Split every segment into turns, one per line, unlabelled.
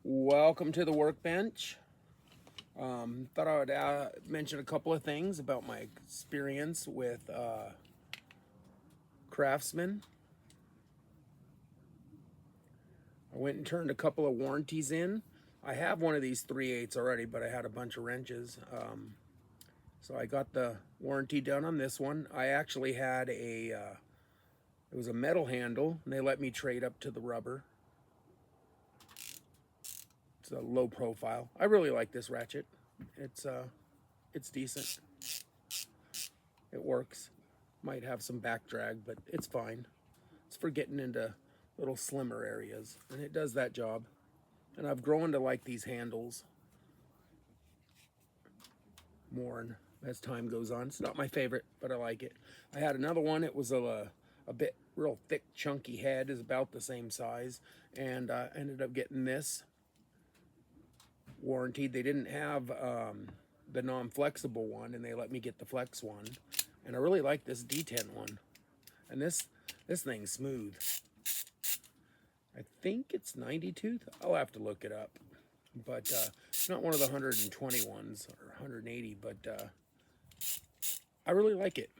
Welcome to the workbench. Thought I would mention a couple of things about my experience with Craftsman. I went and turned a couple of warranties in. I have one of these 3/8 already, but I had a bunch of wrenches. So I got the warranty done on this one. I actually had it was a metal handle, and they let me trade up to the rubber. It's a low profile. I really like this ratchet. It's decent. It works. Might have some back drag, but it's fine. It's for getting into little slimmer areas, and it does that job. And I've grown to like these handles more as time goes on. It's not my favorite, but I like it. I had another one. It was a bit real thick, chunky head, is about the same size, and I ended up getting this warranted. They didn't have the non-flexible one, and they let me get the flex one. And I really like this D10 one. And this thing's smooth. I think it's 90 tooth. I'll have to look it up. But it's not one of the 120 ones or 180, but I really like it.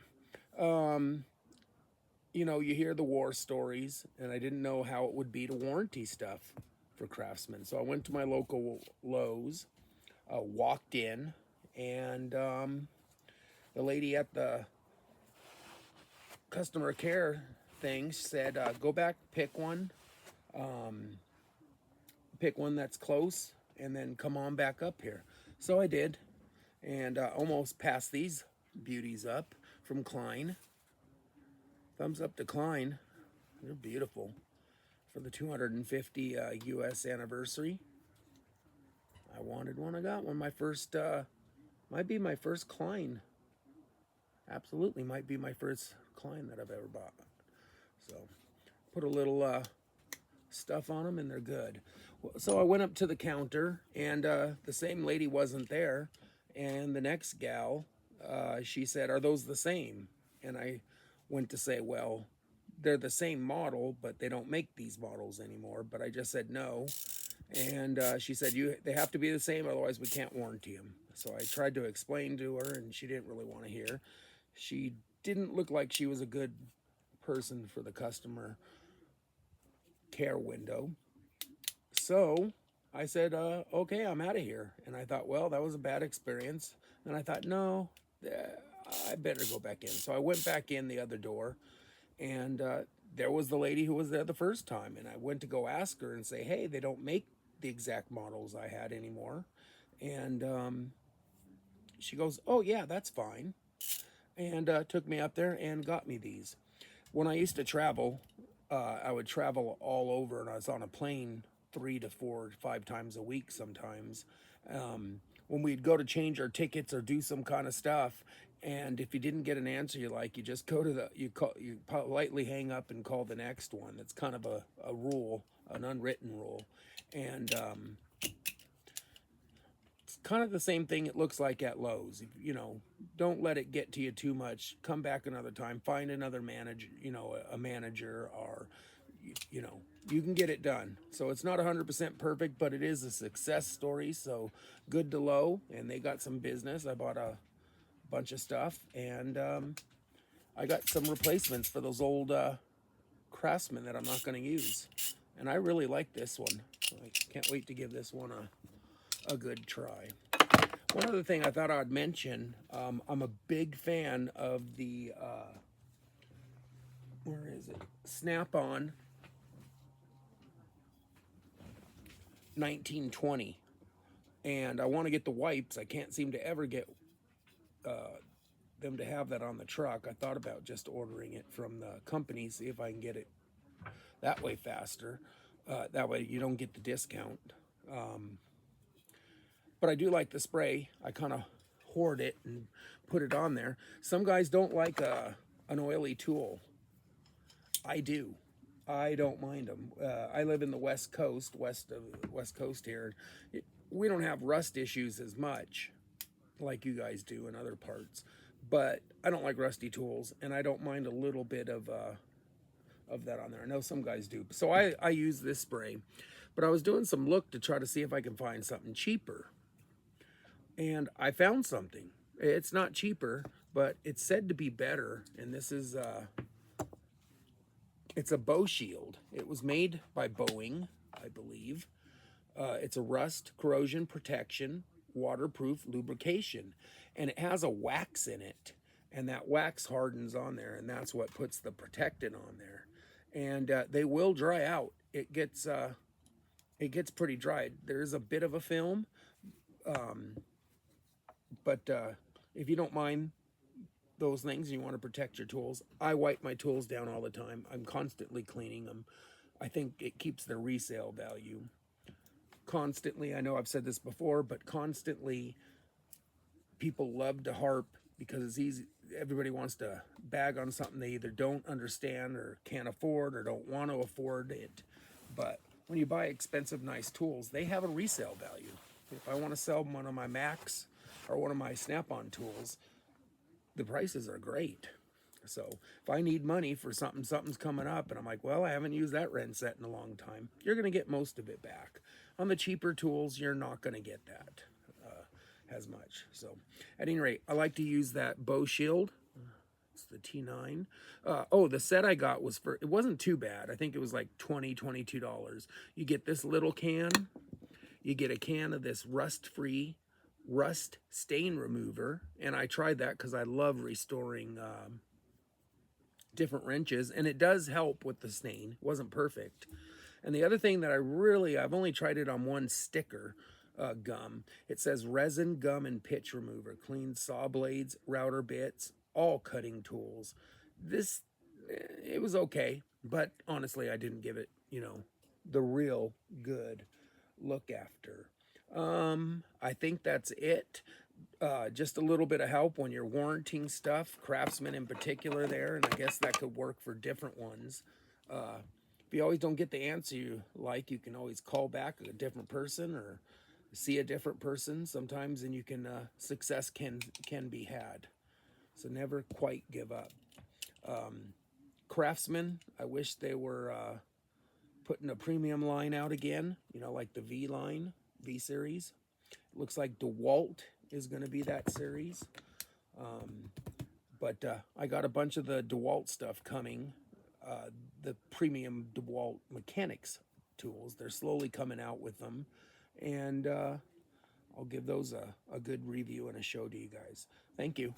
You know, you hear the war stories, and I didn't know how it would be to warranty stuff for Craftsman. So I went to my local Lowe's, walked in, and the lady at the customer care thing said, go back, pick one that's close, and then come on back up here. So I did, and almost passed these beauties up from Klein. Thumbs up to Klein. They're beautiful. For the 250 US anniversary, I wanted one. I got one. My first, might be my first Klein. Absolutely might be my first Klein that I've ever bought. So put a little stuff on them, and they're good. So I went up to the counter, and the same lady wasn't there. And the next gal, she said, "Are those the same?" And I went to say, "Well, they're the same model, but they don't make these models anymore." But I just said no. And she said, they have to be the same, otherwise we can't warranty them. So I tried to explain to her, and she didn't really want to hear. She didn't look like she was a good person for the customer care window. So I said, okay, I'm out of here. And I thought, well, that was a bad experience. And I thought, no, I better go back in. So I went back in the other door, and there was the lady who was there the first time. And I went to go ask her and say, hey, they don't make the exact models I had anymore. And she goes, oh, yeah, that's fine. And took me up there and got me these. When I used to travel, I would travel all over, and I was on a plane 3 to 4 to 5 times a week sometimes. When we'd go to change our tickets or do some kind of stuff, and if you didn't get an answer you like, you just go to you politely hang up and call the next one. That's kind of a rule, an unwritten rule. And it's kind of the same thing it looks like at Lowe's. You know, don't let it get to you too much. Come back another time, find another manager, a manager, or you can get it done. So it's not 100% perfect, but it is a success story. So good to Lowe, and they got some business. I bought a bunch of stuff, and I got some replacements for those old Craftsman that I'm not going to use. And I really like this one. I can't wait to give this one a good try. One other thing I thought I'd mention, I'm a big fan of the, where is it? Snap-on 1920. And I want to get the wipes. I can't seem to ever get them to have that on the truck. I thought about just ordering it from the company, see if I can get it that way faster. That way you don't get the discount. But I do like the spray. I kind of hoard it and put it on there. Some guys don't like an oily tool. I do. I don't mind them. I live in the West Coast here. We don't have rust issues as much like you guys do in other parts. But I don't like rusty tools, and I don't mind a little bit of that on there. I know some guys do. So I use this spray. But I was doing some look to try to see if I can find something cheaper. And I found something. It's not cheaper, but it's said to be better. And this is, it's a boeshield. It was made by Boeing, I believe. It's a rust, corrosion protection, waterproof lubrication. And it has a wax in it. And that wax hardens on there, and that's what puts the protectant on there. And they will dry out. It gets pretty dry. There's a bit of a film, but if you don't mind those things and you want to protect your tools, I wipe my tools down all the time. I'm constantly cleaning them. I think it keeps their resale value. Constantly, I know I've said this before, but constantly people love to harp because it's easy. Everybody wants to bag on something they either don't understand or can't afford or don't want to afford it. But when you buy expensive, nice tools, they have a resale value. If I want to sell one of my Macs or one of my Snap-on tools, the prices are great. So if I need money for something, something's coming up, and I'm like, well, I haven't used that wrench set in a long time, you're going to get most of it back. On the cheaper tools, you're not going to get that as much. So at any rate, I like to use that boeshield. It's the T9. Oh, the set I got was it wasn't too bad. I think it was like $22. You get this little can. You get a can of this rust-free rust stain remover. And I tried that because I love restoring different wrenches. And it does help with the stain. It wasn't perfect. And the other thing that I've only tried it on one sticker, gum. It says resin, gum, and pitch remover. Cleans saw blades, router bits, all cutting tools. It was okay, but honestly, I didn't give it, the real good look after. I think that's it. Just a little bit of help when you're warranting stuff, Craftsman in particular there, and I guess that could work for different ones. If you always don't get the answer you like, you can always call back a different person or see a different person sometimes, and you can success can be had. So never quite give up. Craftsman, I wish they were putting a premium line out again, like the V line, V series. It looks like DeWalt is going to be that series. But I got a bunch of the DeWalt stuff coming, the premium DeWalt mechanics tools. They're slowly coming out with them. And I'll give those a good review and a show to you guys. Thank you.